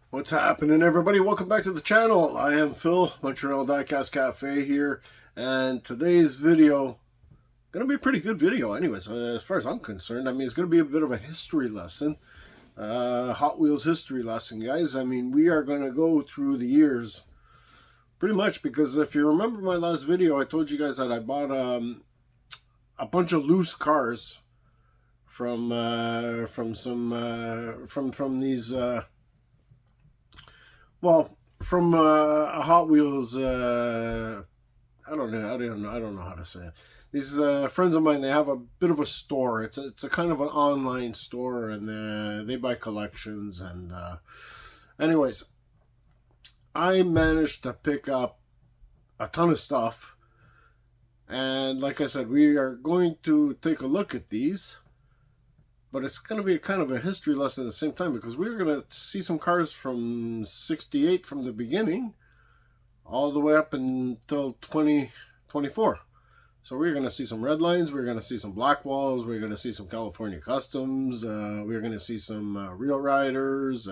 What's happening, everybody? Welcome back to the channel. I am Phil, Montreal Diecast Cafe here, and today's video gonna be a pretty good video anyways, as far as I'm concerned. I mean, it's gonna be a bit of a history lesson, Hot Wheels history lesson, guys. I mean, we are gonna go through the years pretty much, because if you remember my last video, I told you guys that I bought a bunch of loose cars from these from a Hot Wheels. I don't know how to say it. These friends of mine, they have a bit of a store. It's a kind of an online store, and they buy collections. And anyways, I managed to pick up a ton of stuff. And like I said, we are going to take a look at these. But it's going to be kind of a history lesson at the same time, because we're going to see some cars from 68 from the beginning all the way up until 2024. So we're going to see some red lines, we're going to see some black walls, we're going to see some California customs, we're going to see some real riders.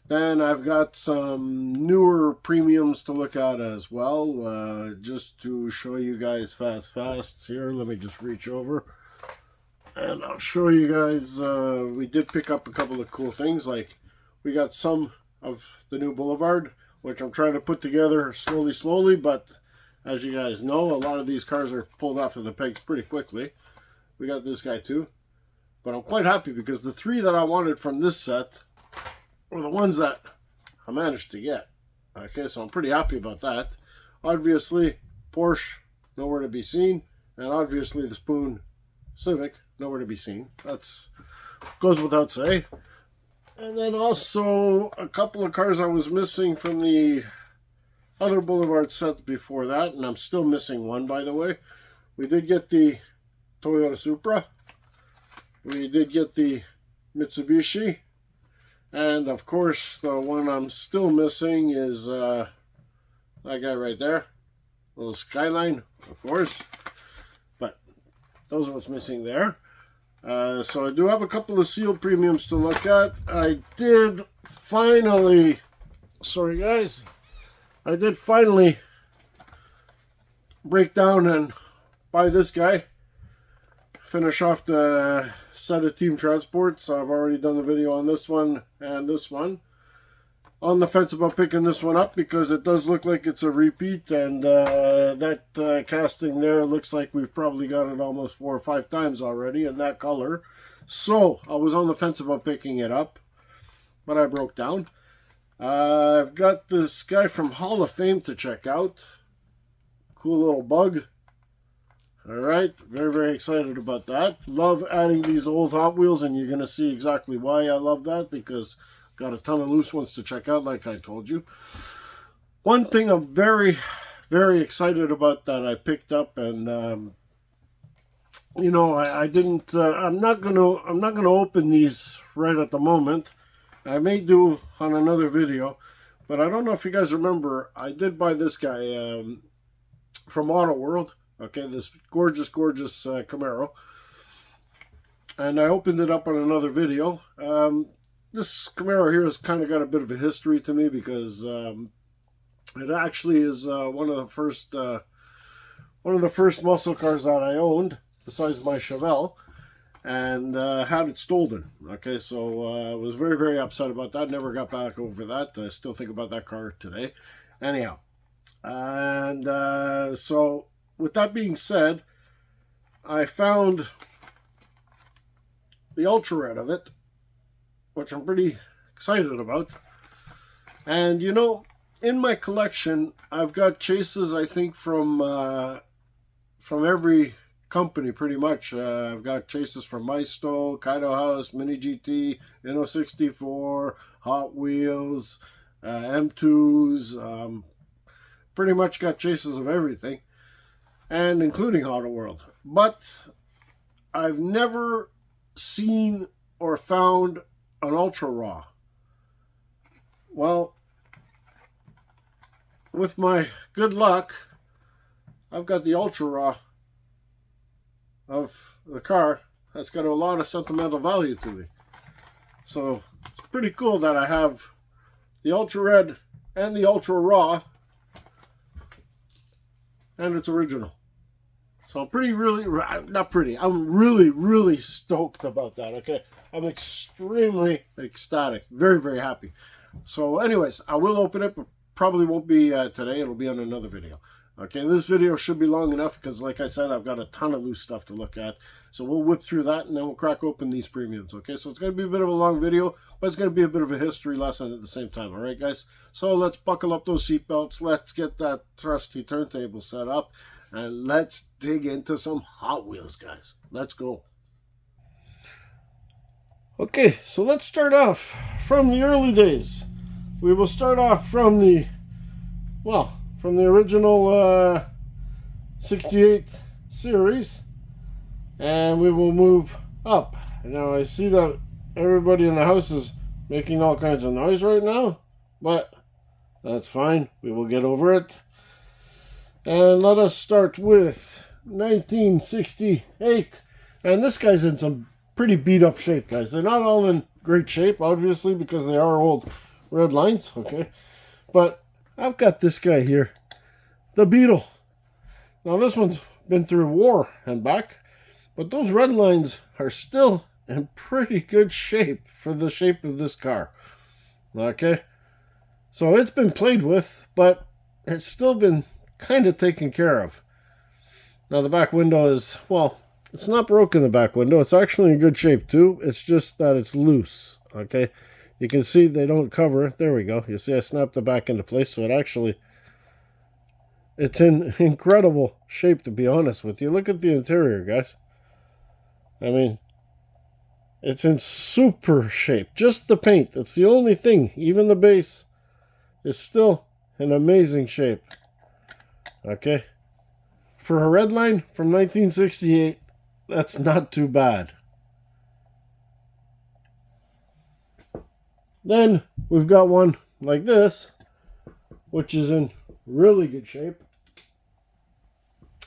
Then I've got some newer premiums to look at as well, just to show you guys fast here. Let me just reach over. And I'll show you guys, we did pick up a couple of cool things. Like, we got some of the new Boulevard, which I'm trying to put together slowly, but as you guys know, a lot of these cars are pulled off of the pegs pretty quickly. We got this guy too. But I'm quite happy, because the three that I wanted from this set were the ones that I managed to get. Okay, so I'm pretty happy about that. Obviously, Porsche, nowhere to be seen. And obviously the Spoon Civic, nowhere to be seen. That's goes without say. And then also a couple of cars I was missing from the other Boulevard set before that, and I'm still missing one, by the way. We did get the Toyota Supra. We did get the Mitsubishi. And of course, the one I'm still missing is that guy right there. Little Skyline, of course. But those are what's missing there. So I do have a couple of sealed premiums to look at. I did finally, sorry guys, I did finally break down and buy this guy. Finish off the set of Team Transports. I've already done the video on this one and this one. On the fence about picking this one up, because it does look like it's a repeat, and that casting there looks like we've probably got it almost 4 or 5 times already in that color. So I was on the fence about picking it up, but I broke down. I've got this guy from Hall of Fame to check out. Cool little bug. Alright, very excited about that. Love adding these old Hot Wheels, and you're going to see exactly why I love that, because got a ton of loose ones to check out, like I told you. One thing I'm very excited about that I picked up, and you know, I didn't. I'm not gonna open these right at the moment. I may do on another video, but I don't know if you guys remember. I did buy this guy from Auto World. Okay, this gorgeous Camaro, and I opened it up on another video. This Camaro here has kind of got a bit of a history to me, because it actually is one of the first muscle cars that I owned, besides my Chevelle, and had it stolen. Okay, so I was very upset about that. Never got back over that. I still think about that car today. Anyhow, and so with that being said, I found the Ultra Red of it, which I'm pretty excited about. And you know, in my collection, I've got chases, I think, from every company pretty much. I've got chases from Maisto, Kaido House, Mini GT, Inno64, Hot Wheels, M2s. Pretty much got chases of everything, and including Auto World. But I've never seen or found an Ultra Raw. Well, with my good luck, I've got the Ultra Raw of the car that's got a lot of sentimental value to me. So it's pretty cool that I have the Ultra Red and the Ultra Raw, and it's original. So I'm I'm really stoked about that, okay? I'm extremely ecstatic. Very, very happy. So anyways, I will open it, but probably won't be today. It'll be on another video. Okay, this video should be long enough because, like I said, I've got a ton of loose stuff to look at. So we'll whip through that, and then we'll crack open these premiums, okay? So it's going to be a bit of a long video, but it's going to be a bit of a history lesson at the same time, all right, guys? So let's buckle up those seatbelts. Let's get that trusty turntable set up, and let's dig into some Hot Wheels, guys. Let's go. Okay, so let's start off from the early days. We will start off from the original 68 series, and we will move up. Now I see that everybody in the house is making all kinds of noise right now, but that's fine. We will get over it. And let us start with 1968. And this guy's in some pretty beat up shape, guys. They're not all in great shape, obviously, because they are old red lines, okay? But I've got this guy here, the Beetle. Now this one's been through war and back, but those red lines are still in pretty good shape for the shape of this car, okay? So it's been played with, but it's still been kind of taken care of. Now the back window is, well, it's not broken, the back window. It's actually in good shape too. It's just that it's loose, okay? You can see they don't cover it. There we go. You see I snapped it back into place, so it's in incredible shape, to be honest with you. Look at the interior, guys. I mean, it's in super shape. Just the paint. That's the only thing. Even the base is still in amazing shape. Okay? For a red line from 1968, that's not too bad. Then we've got one like this, which is in really good shape.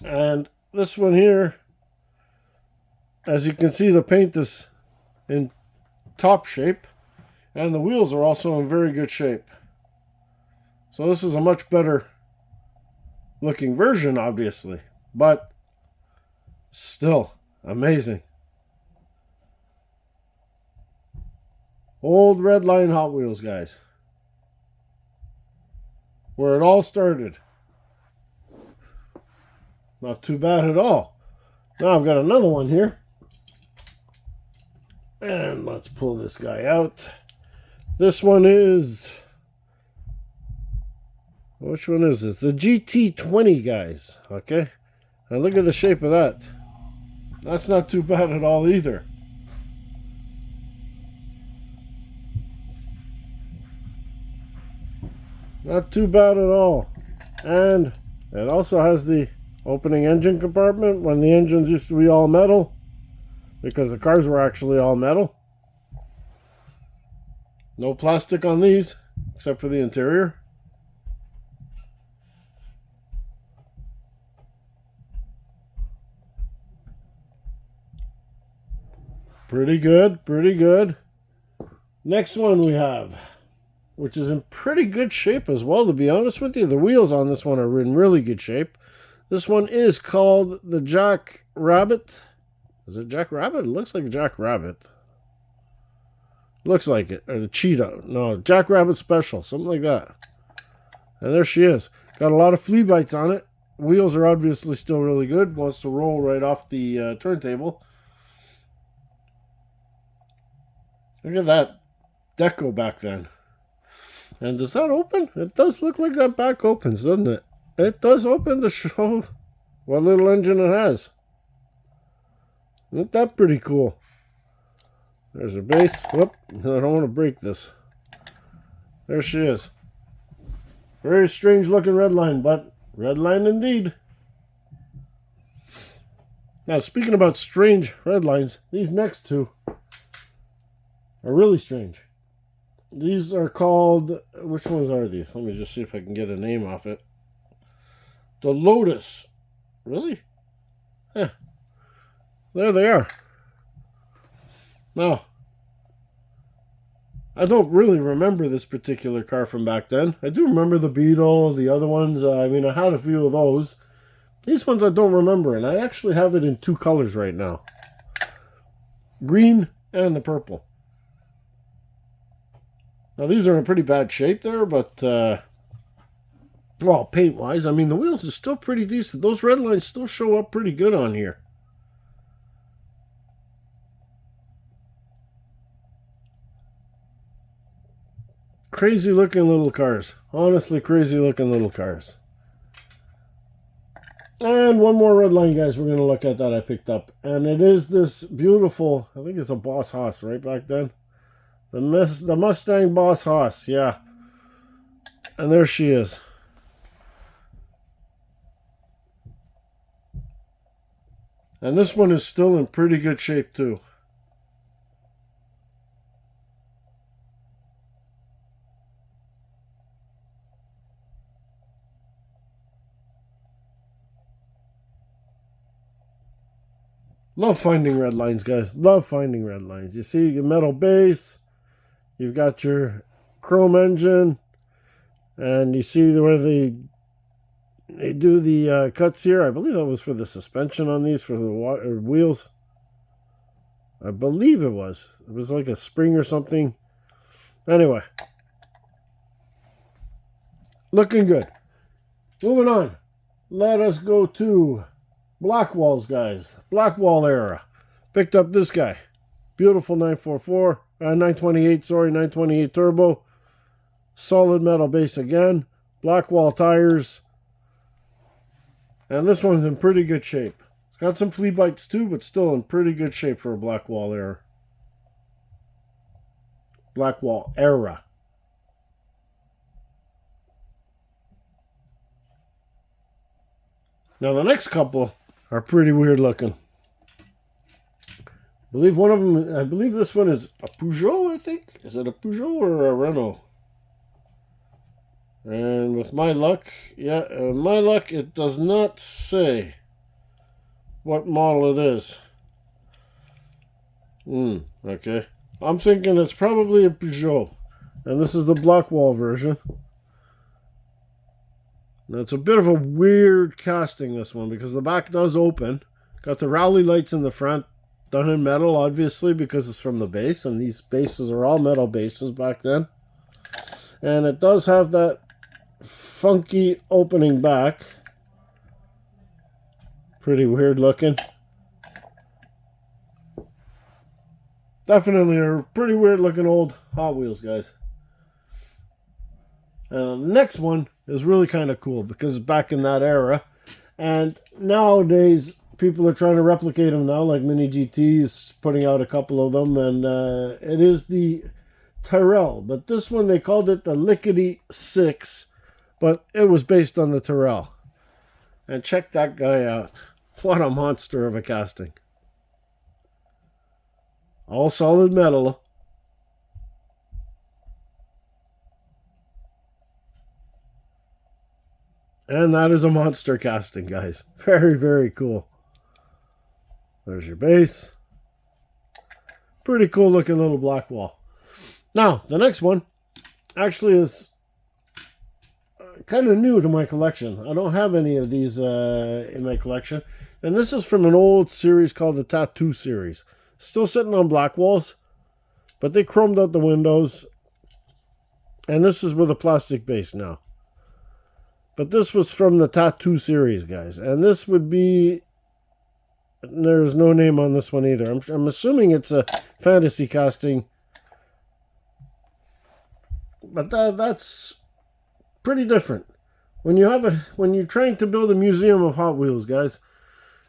And this one here, as you can see, the paint is in top shape, and the wheels are also in very good shape. So this is a much better looking version, obviously, but still amazing. Old red line Hot Wheels, guys. Where it all started. Not too bad at all. Now I've got another one here. And let's pull this guy out. This one is... which one is this? The GT20, guys. Okay? And look at the shape of that. That's not too bad at all either. Not too bad at all. And it also has the opening engine compartment when the engines used to be all metal, because the cars were actually all metal. No plastic on these, except for the interior. Pretty good, pretty good. Next one we have, which is in pretty good shape as well, to be honest with you. The wheels on this one are in really good shape. This one is called the Jack Rabbit. Is it Jack Rabbit? It looks like Jack Rabbit. Looks like it. Or the Cheetah. No, Jack Rabbit Special. Something like that. And there she is. Got a lot of flea bites on it. Wheels are obviously still really good. Wants to roll right off the turntable. Look at that deco back then. And does that open? It does look like that back opens, doesn't it? It does open to show what little engine it has. Isn't that pretty cool? There's her base. Whoop, I don't want to break this. There she is. Very strange looking red line, but red line indeed. Now, speaking about strange red lines, these next two are really strange. These are called, which ones are these? Let me just see if I can get a name off it. The Lotus. Really? Yeah. There they are. Now, I don't really remember this particular car from back then. I do remember the Beetle, the other ones. I mean, I had a few of those. These ones I don't remember, and I actually have it in two colors right now. Green and the purple. Now, these are in pretty bad shape there, but, well, paint-wise, I mean, the wheels are still pretty decent. Those red lines still show up pretty good on here. Crazy looking little cars. Honestly, crazy looking little cars. And one more red line, guys, we're going to look at that I picked up. And it is this beautiful, I think it's a Boss Haas right back then. The Mustang Boss Haas, yeah. And there she is. And this one is still in pretty good shape, too. Love finding red lines, guys. Love finding red lines. You see your metal base. You've got your chrome engine. And you see where they do the cuts here. I believe that was for the suspension on these, for the wheels. I believe it was. It was like a spring or something. Anyway. Looking good. Moving on. Let us go to Blackwalls, guys. Blackwall era. Picked up this guy. Beautiful 928, sorry, 928 turbo. Solid metal base again. Blackwall tires. And this one's in pretty good shape. It's got some flea bites too, but still in pretty good shape for a Blackwall era. Blackwall era. Now the next couple are pretty weird looking. I believe this one is a Peugeot, I think. Is it a Peugeot or a Renault? And with my luck, it does not say what model it is. Okay. I'm thinking it's probably a Peugeot. And this is the Blackwall version. Now, it's a bit of a weird casting, this one, because the back does open. Got the rally lights in the front, done in metal, obviously, because it's from the base, and these bases are all metal bases back then. And it does have that funky opening back. Pretty weird looking. Definitely a pretty weird looking old Hot Wheels, guys. The next one is really kind of cool because it's back in that era. And nowadays, people are trying to replicate them now, like Mini GT's putting out a couple of them. And it is the Tyrrell. But this one, they called it the Lickety 6. But it was based on the Tyrrell. And check that guy out. What a monster of a casting. All solid metal. And that is a monster casting, guys. Very, very cool. There's your base. Pretty cool looking little Blackwall. Now, the next one actually is kind of new to my collection. I don't have any of these in my collection. And this is from an old series called the Tattoo series. Still sitting on Blackwalls. But they chromed out the windows. And this is with a plastic base now. But this was from the Tattoo series, guys. And this would be... There's no name on this one either. I'm assuming it's a fantasy casting. But that's pretty different. When you're trying to build a museum of Hot Wheels, guys,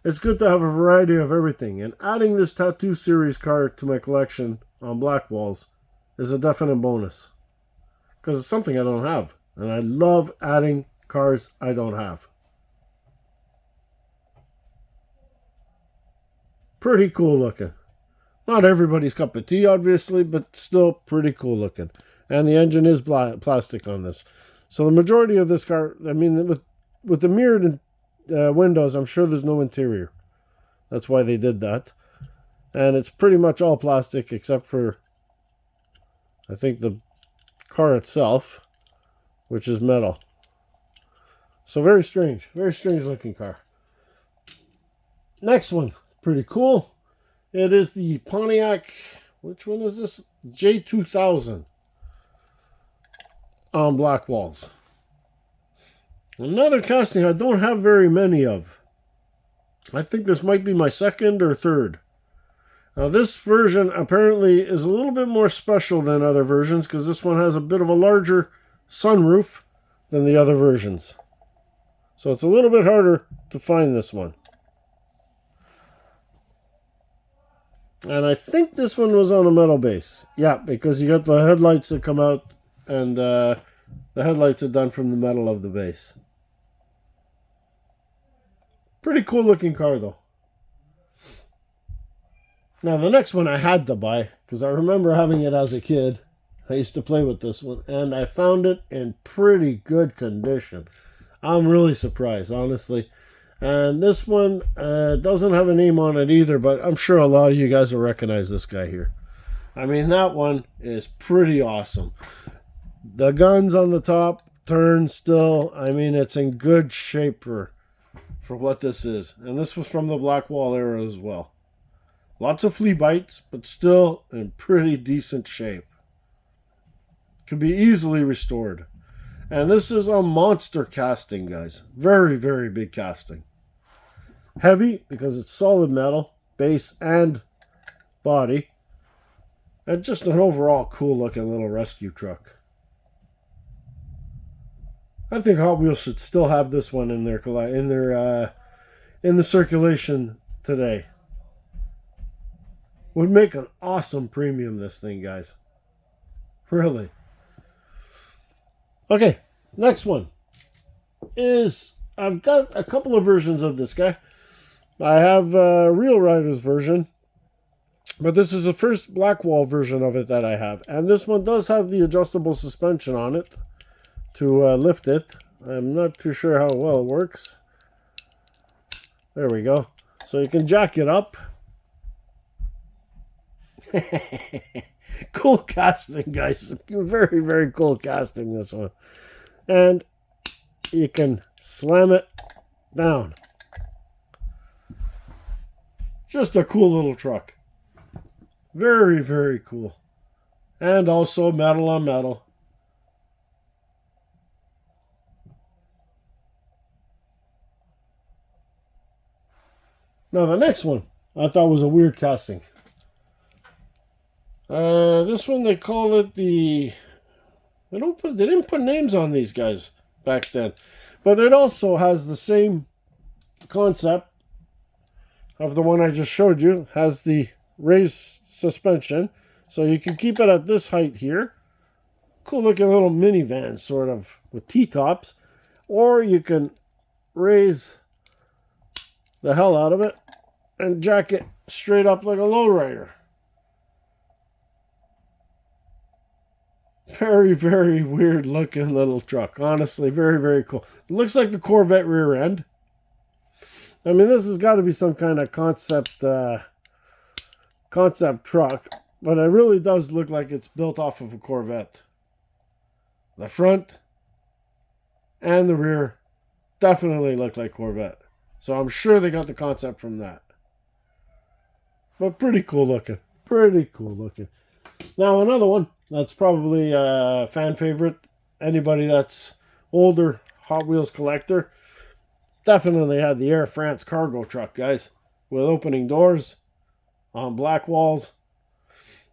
it's good to have a variety of everything. And adding this Tattoo series car to my collection on Blackwalls is a definite bonus. Because it's something I don't have. And I love adding cars I don't have. Pretty cool looking. Not everybody's cup of tea, obviously, but still pretty cool looking. And the engine is plastic on this. So the majority of this car, I mean, with the mirrored windows, I'm sure there's no interior. That's why they did that. And it's pretty much all plastic except for I think the car itself, which is metal. So very strange looking car. Next one, pretty cool. It is the Pontiac, which one is this? J2000 on black walls. Another casting I don't have very many of. I think this might be my second or third. Now this version apparently is a little bit more special than other versions because this one has a bit of a larger sunroof than the other versions. So it's a little bit harder to find this one. And I think this one was on a metal base. Yeah, because you got the headlights that come out, and the headlights are done from the metal of the base. Pretty cool looking car though. Now the next one I had to buy, because I remember having it as a kid. I used to play with this one, and I found it in pretty good condition. I'm really surprised, honestly. And this one doesn't have a name on it either, but I'm sure a lot of you guys will recognize this guy here. I mean, that one is pretty awesome. The guns on the top turn still. I mean, it's in good shape for what this is. And this was from the black wall era as well. Lots of flea bites, but still in pretty decent shape. Could be easily restored. And this is a monster casting, guys. Very, very big casting. Heavy, because it's solid metal, base and body. And just an overall cool looking little rescue truck. I think Hot Wheels should still have this one in the circulation today. Would make an awesome premium, this thing, guys. Really. Okay, next one is, I've got a couple of versions of this guy. I have a Real Riders version, but this is the first Blackwall version of it that I have. And this one does have the adjustable suspension on it to lift it. I'm not too sure how well it works. There we go. So you can jack it up. Cool casting, guys. Very, very cool casting, this one. And you can slam it down. Just a cool little truck. Very, very cool. And also metal on metal. Now the next one I thought was a weird casting. This one they call it the. They didn't put names on these guys back then, but it also has the same concept of the one I just showed you. Has the raised suspension, so you can keep it at this height here. Cool looking little minivan, sort of with T-tops, or you can raise the hell out of it and jack it straight up like a lowrider. Very, very weird looking little truck. Honestly, very, very cool. It looks like the Corvette rear end. I mean, this has got to be some kind of concept truck, but it really does look like it's built off of a Corvette. The front and the rear definitely look like Corvette. So I'm sure they got the concept from that. But pretty cool looking. Pretty cool looking. Now another one that's probably a fan favorite. Anybody that's older Hot Wheels collector definitely had the Air France cargo truck, guys. With opening doors on black walls.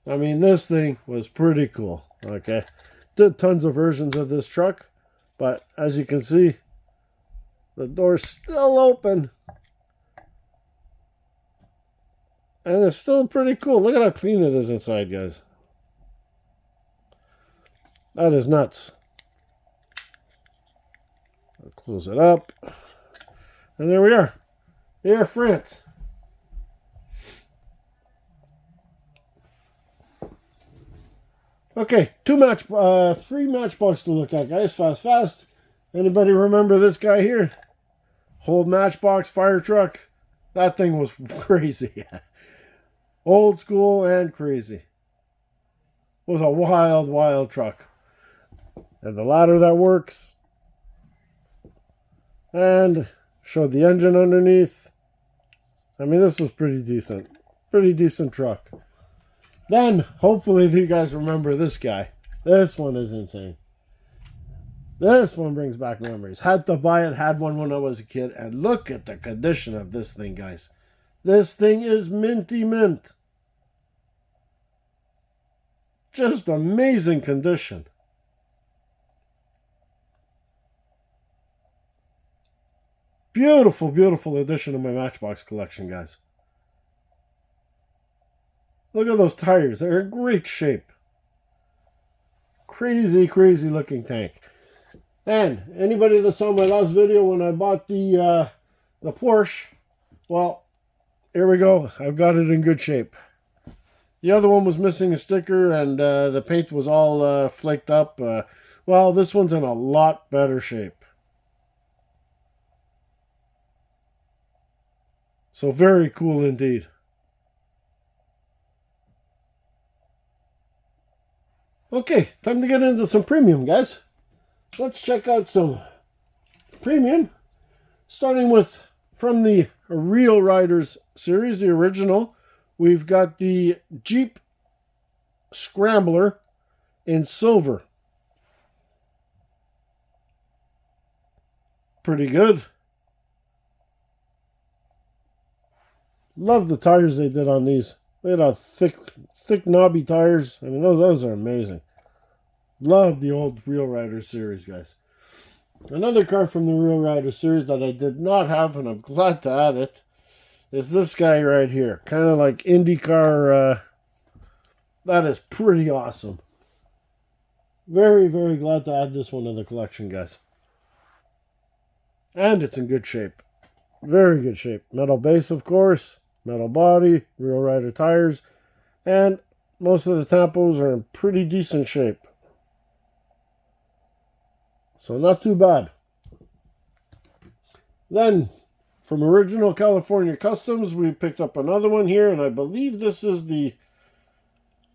I mean, this thing was pretty cool. Okay. Did tons of versions of this truck. But as you can see, the door's still open. And it's still pretty cool. Look at how clean it is inside, guys. That is nuts. I'll close it up. And there we are. Air France. Okay, three Matchbox to look at, guys. Fast. Anybody remember this guy here? Whole Matchbox fire truck. That thing was crazy. Old school and crazy. was a wild, wild truck. And the ladder that works. And showed the engine underneath. I mean, this was pretty decent. Pretty decent truck. Then, hopefully, you guys remember this guy. This one is insane. This one brings back memories. Had to buy it, had one when I was a kid. And look at the condition of this thing, guys. This thing is minty mint. Just amazing condition. Beautiful, beautiful addition to my Matchbox collection, guys. Look at those tires. They're in great shape. Crazy, crazy looking tank. And anybody that saw my last video when I bought the Porsche, well, here we go. I've got it in good shape. The other one was missing a sticker and the paint was all flaked up. Well, this one's in a lot better shape. So very cool indeed. Okay, time to get into some premium, guys. Let's check out some premium. Starting with, from the Real Riders series, the original, we've got the Jeep Scrambler in silver. Pretty good. Love the tires they did on these. Look at how thick knobby tires. I mean, those are amazing. Love the old Real Riders series, guys. Another car from the Real Riders series that I did not have, and I'm glad to add it, is this guy right here. Kind of like IndyCar. That is pretty awesome. Very, very glad to add this one to the collection, guys. And it's in good shape. Very good shape. Metal base, of course. Metal body. Real Rider tires. And most of the tampos are in pretty decent shape. So not too bad. Then, from Original California Customs, we picked up another one here. And I believe this is the...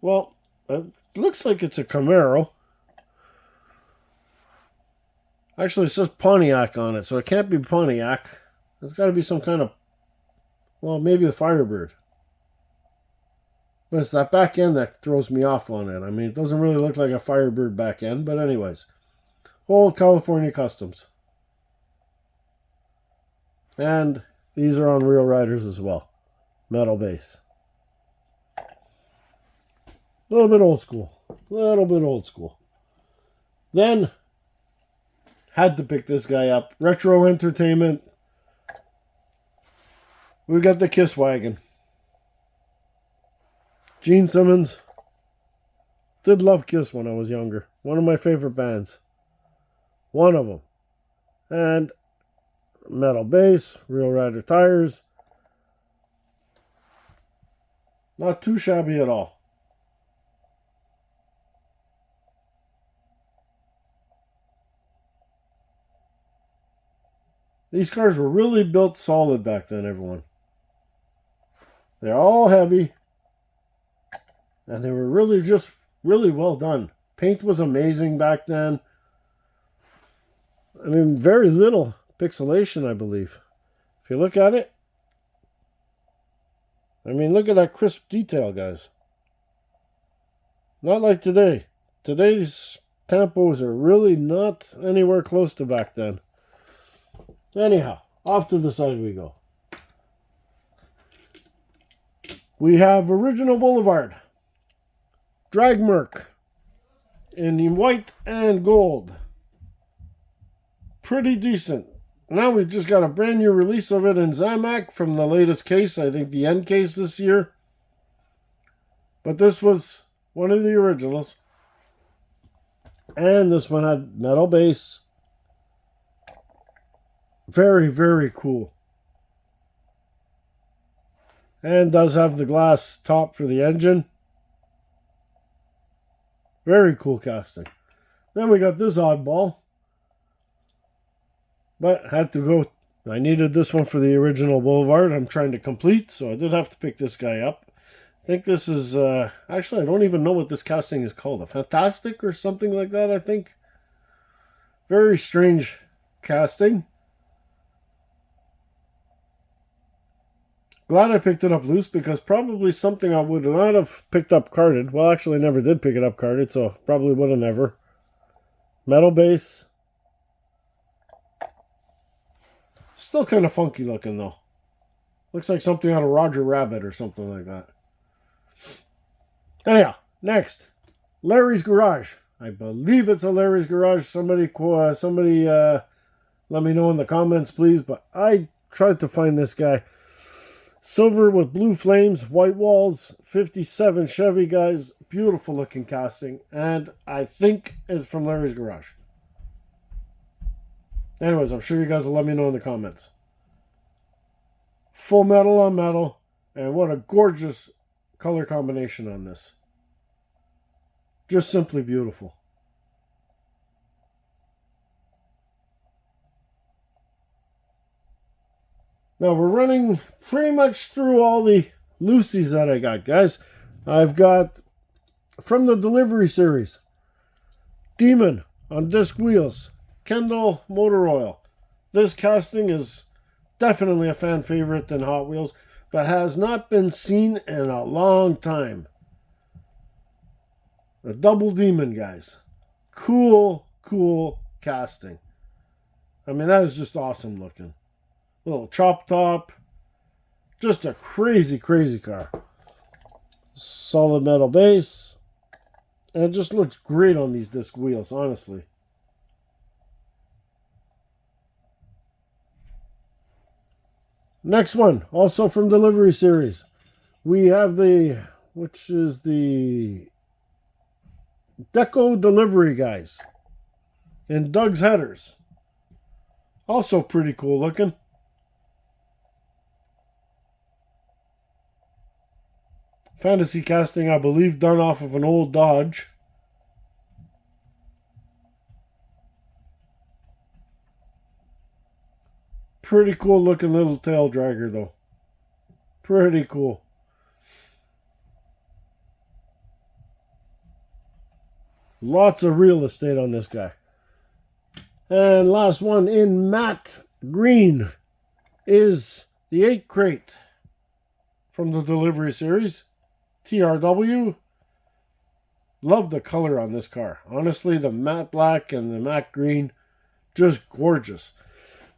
Well, it looks like it's a Camaro. Actually, it says Pontiac on it, so it can't be Pontiac. There's got to be some kind of... Well, maybe a Firebird. But it's that back end that throws me off on it. I mean, it doesn't really look like a Firebird back end, but anyways. Old California Customs. And these are on Real Riders as well. Metal base. A little bit old school. Little bit old school. Then, had to pick this guy up. Retro Entertainment. We've got the Kiss Wagon. Gene Simmons. Did love Kiss when I was younger. One of my favorite bands. One of them. And metal base. Real Rider tires. Not too shabby at all. These cars were really built solid back then, everyone. They're all heavy. And they were really just really well done. Paint was amazing back then. I mean, very little pixelation, I believe. If you look at it. I mean, look at that crisp detail, guys. Not like today. Today's tampos are really not anywhere close to back then. Anyhow, off to the side we go. We have Original Boulevard. Drag Merc. In white and gold. Pretty decent. Now we've just got a brand new release of it in Zamac from the latest case. I think the end case this year. But this was one of the originals. And this one had metal base. Very, very cool. And does have the glass top for the engine. Very cool casting. Then we got this oddball. But had to go. I needed this one for the Original Boulevard. I'm trying to complete, so I did have to pick this guy up. think this is, actually, I don't even know what this casting is called. A Fantastic or something like that, I think. Very strange casting. Glad I picked it up loose because probably something I would not have picked up carded. Well, actually, I never did pick it up carded, so probably would have never. Metal base. Still kind of funky looking, though. Looks like something out of Roger Rabbit or something like that. Anyhow, next. Larry's Garage. I believe it's a Larry's Garage. Somebody let me know in the comments, please. But I tried to find this guy. Silver with blue flames, white walls, 57 Chevy, guys. Beautiful looking casting. And I think it's from Larry's Garage. Anyways, I'm sure you guys will let me know in the comments. Full metal on metal. And what a gorgeous color combination on this. Just simply beautiful. Now we're running pretty much through all the loosies that I got, guys. I've got from the delivery series, Demon on disc wheels, Kendall motor oil. This casting is definitely a fan favorite in Hot Wheels, but has not been seen in a long time. A double Demon, guys. Cool casting. I mean, that is just awesome looking. Little chop top. Just a crazy car. Solid metal base. And it just looks great on these disc wheels, honestly. Next one, also from delivery series. We have which is the Deco Delivery, guys. And Doug's headers. Also pretty cool looking. Fantasy casting, I believe, done off of an old Dodge. Pretty cool looking little tail dragger, though. Pretty cool. Lots of real estate on this guy. And last one in matte green is the 8 crate from the delivery series. TRW. Love the color on this car. Honestly, the matte black and the matte green, just gorgeous.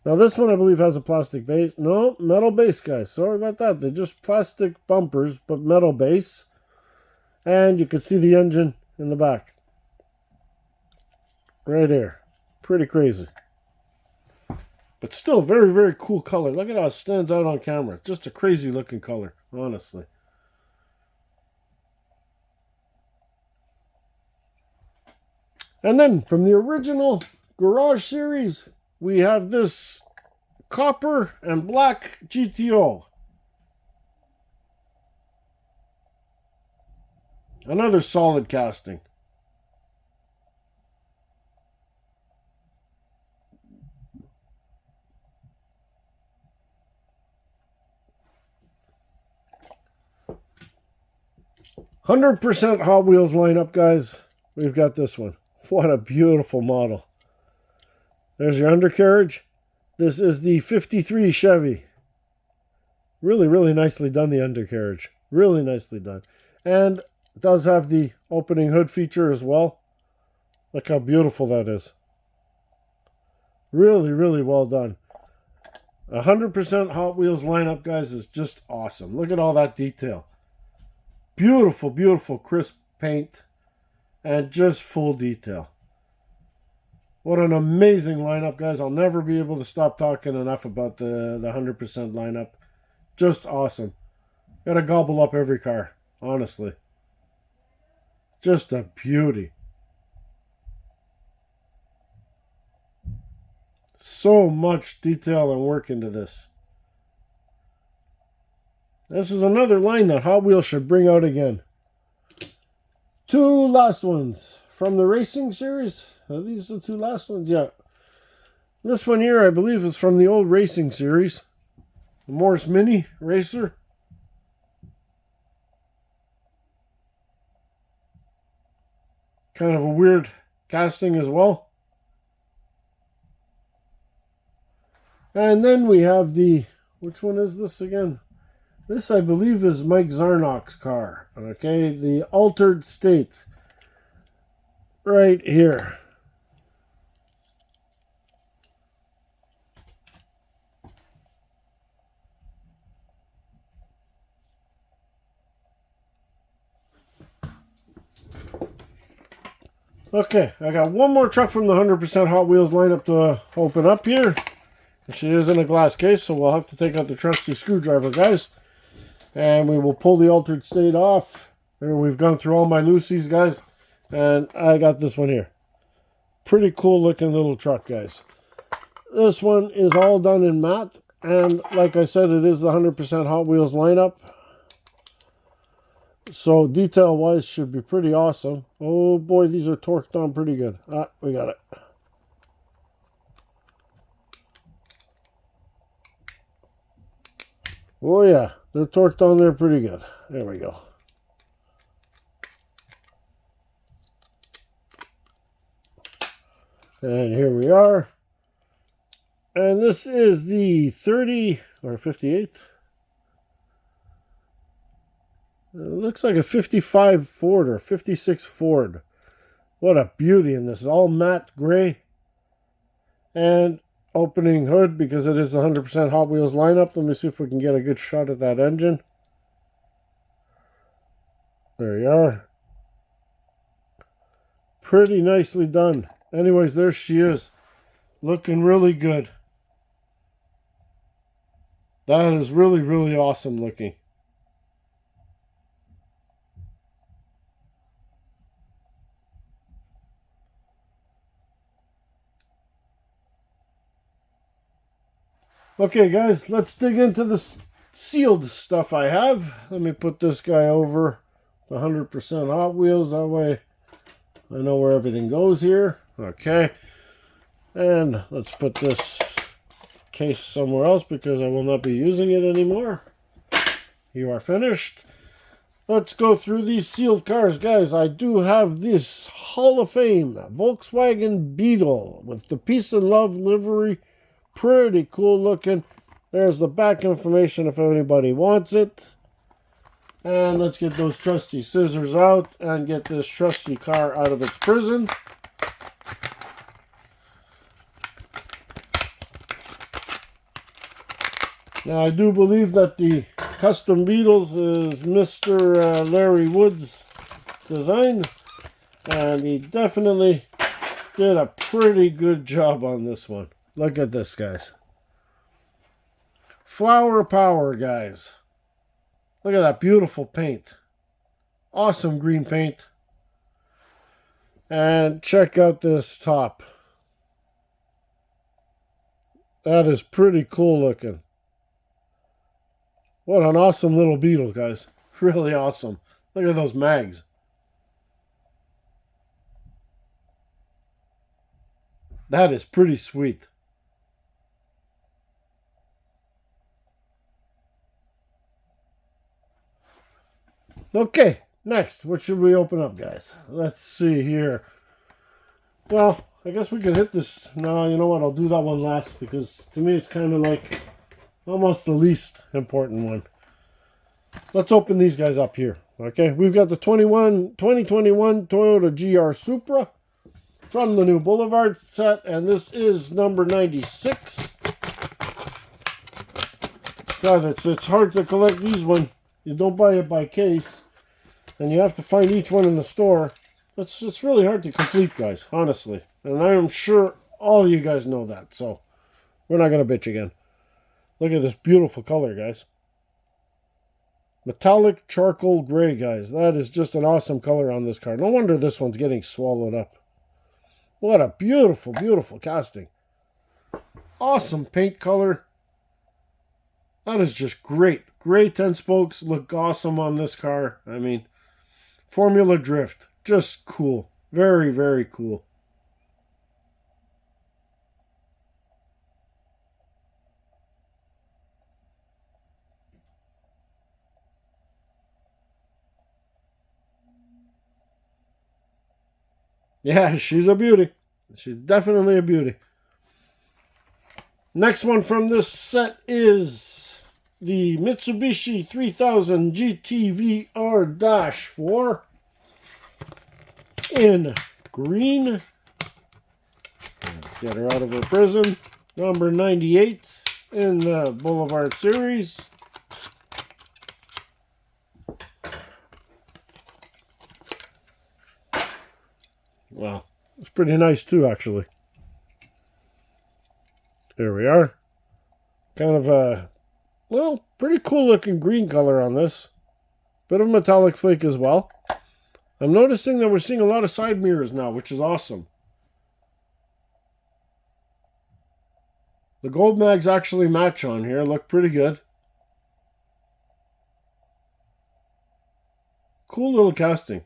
Now this one I believe has a plastic base. No, metal base, guys. Sorry about that. They're just plastic bumpers, but metal base. And you can see the engine in the back. Right here. Pretty crazy. But still very cool color. Look at how it stands out on camera. Just a crazy looking color, honestly. And then from the original Garage series, we have this copper and black GTO. Another solid casting. "100% Hot Wheels lineup, guys. We've got this one. What a beautiful model. There's your undercarriage. This is the 53 Chevy. Really nicely done, the undercarriage. Really nicely done. And it does have the opening hood feature as well. Look how beautiful that is. Really well done. 100% Hot Wheels lineup, guys, is just awesome. Look at all that detail. Beautiful crisp paint. And just full detail. What an amazing lineup, guys. I'll never be able to stop talking enough about the 100% lineup. Just awesome. Gotta gobble up every car, honestly. Just a beauty. So much detail and work into this. This is another line that Hot Wheels should bring out again. 2 last ones from the racing series. Are these the 2 last ones? Yeah. This one here, I believe, is from the old racing series. The Morris Mini Racer. Kind of a weird casting as well. And then we have the, which one is this again? This, I believe, is Mike Zarnock's car. Okay, the Altered State. Right here. Okay, I got one more truck from the 100% Hot Wheels lineup to open up here. She is in a glass case, so we'll have to take out the trusty screwdriver, guys. And we will pull the Altered State off. There, we've gone through all my Lucy's, guys. And I got this one here. Pretty cool looking little truck, guys. This one is all done in matte. And like I said, it is the 100% Hot Wheels lineup. So detail-wise should be pretty awesome. Oh boy, these are torqued on pretty good. Ah, we got it. Oh yeah, they're torqued on there pretty good. There we go. And here we are. And this is the 30 or 58. It looks like a 55 Ford or 56 Ford. What a beauty in this. All matte gray. And opening hood because it is 100% Hot Wheels lineup. Let me see if we can get a good shot at that engine. There you are. Pretty nicely done. Anyways, there she is. Looking really good. That is really, really awesome looking. Okay, guys, let's dig into the sealed stuff I have. Let me put this guy over the 100% Hot Wheels. That way I know where everything goes here. Okay. And let's put this case somewhere else because I will not be using it anymore. You are finished. Let's go through these sealed cars, guys. I do have this Hall of Fame Volkswagen Beetle with the Peace and Love livery. Pretty cool looking. There's the back information if anybody wants it. And let's get those trusty scissors out and get this trusty car out of its prison. Now, I do believe that the Custom Beetles is Mr. Larry Wood's design. And he definitely did a pretty good job on this one. Look at this, guys. Flower power, guys. Look at that beautiful paint. Awesome green paint. And check out this top. That is pretty cool looking. What an awesome little Beetle, guys. Really awesome. Look at those mags. That is pretty sweet. Okay, next, what should we open up, guys? Let's see here. Well, I guess we can hit this. No, you know what? I'll do that one last because to me it's kind of like almost the least important one. Let's open these guys up here. Okay, we've got the 2021 Toyota GR Supra from the new Boulevard set, and this is number 96. God, it's hard to collect these ones. You don't buy it by case, and you have to find each one in the store. It's really hard to complete, guys, honestly. And I am sure all you guys know that, so we're not going to bitch again. Look at this beautiful color, guys. Metallic charcoal gray, guys. That is just an awesome color on this car. No wonder this one's getting swallowed up. What a beautiful, beautiful casting. Awesome paint color. That is just great. Gray 10 spokes look awesome on this car. I mean, Formula Drift. Just cool. Very, very cool. Yeah, she's a beauty. She's definitely a beauty. Next one from this set is the Mitsubishi 3000 GTVR-4 in green. Get her out of her prison. Number 98 in the Boulevard series. Wow, it's pretty nice too, actually. There we are. Kind of a, well, pretty cool looking green color on this. Bit of metallic flake as well. I'm noticing that we're seeing a lot of side mirrors now, which is awesome. The gold mags actually match on here. Look pretty good. Cool little casting.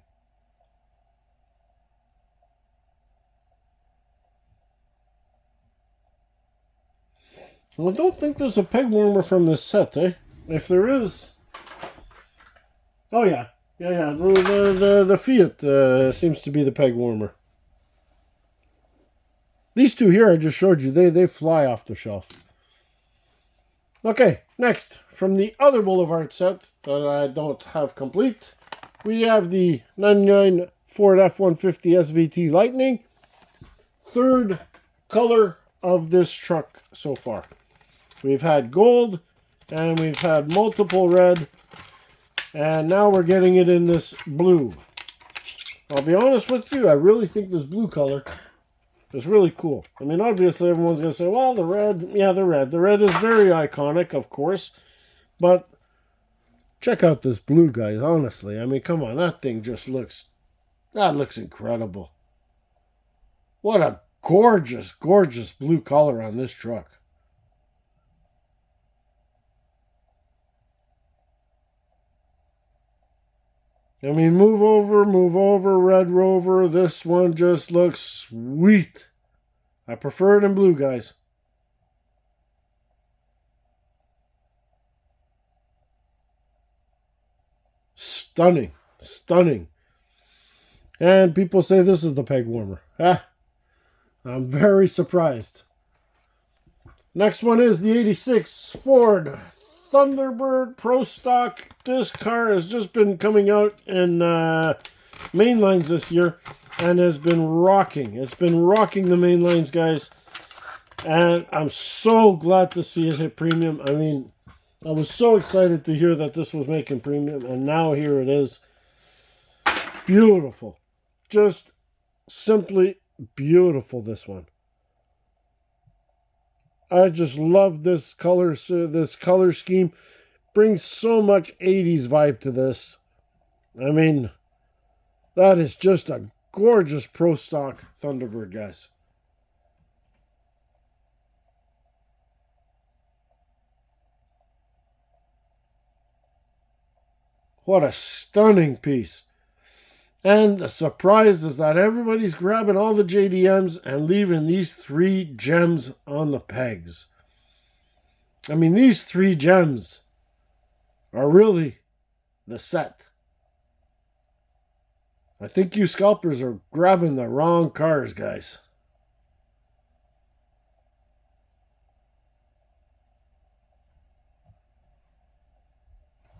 Well, I don't think there's a peg warmer from this set, eh? If there is... Oh, yeah. Yeah. The Fiat seems to be the peg warmer. These two here I just showed you, they fly off the shelf. Okay, next, from the other Boulevard set that I don't have complete, we have the 99 Ford F-150 SVT Lightning. Third color of this truck so far. We've had gold, and we've had multiple red, and now we're getting it in this blue. I'll be honest with you, I really think this blue color is really cool. I mean, obviously everyone's going to say, well, the red, yeah, the red. The red is very iconic, of course, but check out this blue, guys, honestly. I mean, come on, that thing just looks, that looks incredible. What a gorgeous, gorgeous blue color on this truck. I mean, move over, Red Rover. This one just looks sweet. I prefer it in blue, guys. Stunning. Stunning. And people say this is the peg warmer. Ah, I'm very surprised. Next one is the 86 Ford Thunderbird Pro Stock. This car has just been coming out in mainlines this year and has been rocking. It's been rocking the mainlines, guys. And I'm so glad to see it hit premium. I mean, I was so excited to hear that this was making premium, and now here it is. Beautiful. Just simply beautiful, this one. I just love this color scheme. Brings so much 80s vibe to this. I mean, that is just a gorgeous Pro Stock Thunderbird, guys. What a stunning piece. And the surprise is that everybody's grabbing all the JDMs and leaving these three gems on the pegs. I mean, these three gems are really the set. I think you scalpers are grabbing the wrong cars, guys.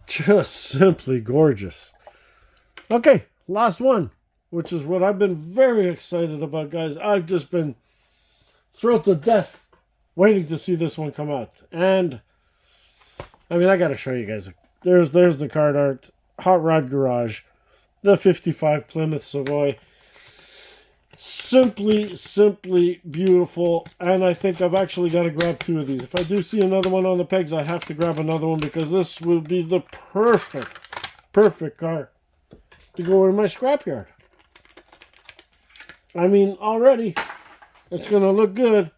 Just simply gorgeous. Okay, last one, which is what I've been very excited about, guys. I've just been thrilled to death waiting to see this one come out. And, I mean, I got to show you guys. There's the card art. Hot Rod Garage. The 55 Plymouth Savoy. Simply beautiful. And I think I've actually got to grab two of these. If I do see another one on the pegs, I have to grab another one because this will be the perfect car to go in my scrapyard. I mean, already it's going to look good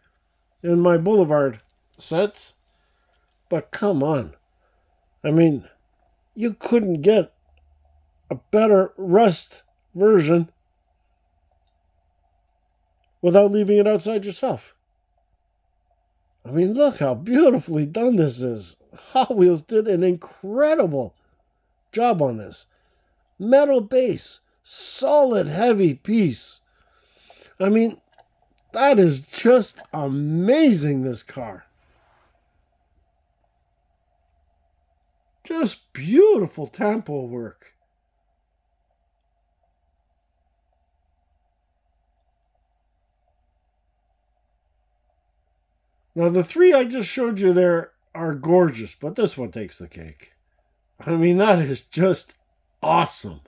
in my Boulevard sets. But come on. I mean, you couldn't get a better rust version without leaving it outside yourself. I mean, look how beautifully done this is. Hot Wheels did an incredible job on this. Metal base, solid, heavy piece. I mean, that is just amazing, this car. Just beautiful tempo work. Now, the three I just showed you there are gorgeous, but this one takes the cake. I mean, that is just awesome.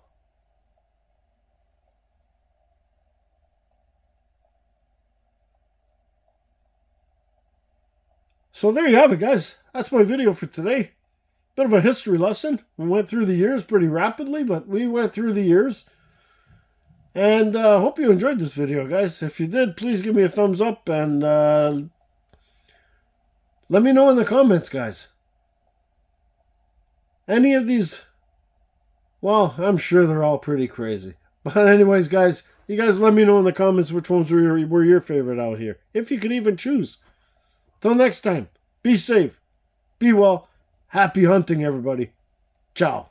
So there you have it, guys. That's my video for today. Bit of a history lesson. We went through the years pretty rapidly, but we went through the years. And hope you enjoyed this video, guys. If you did, please give me a thumbs up and let me know in the comments, guys. Any of these, well, I'm sure they're all pretty crazy. But anyways, guys, you guys let me know in the comments which ones were your favorite out here. If you could even choose. Till next time, be safe, be well, happy hunting, everybody. Ciao.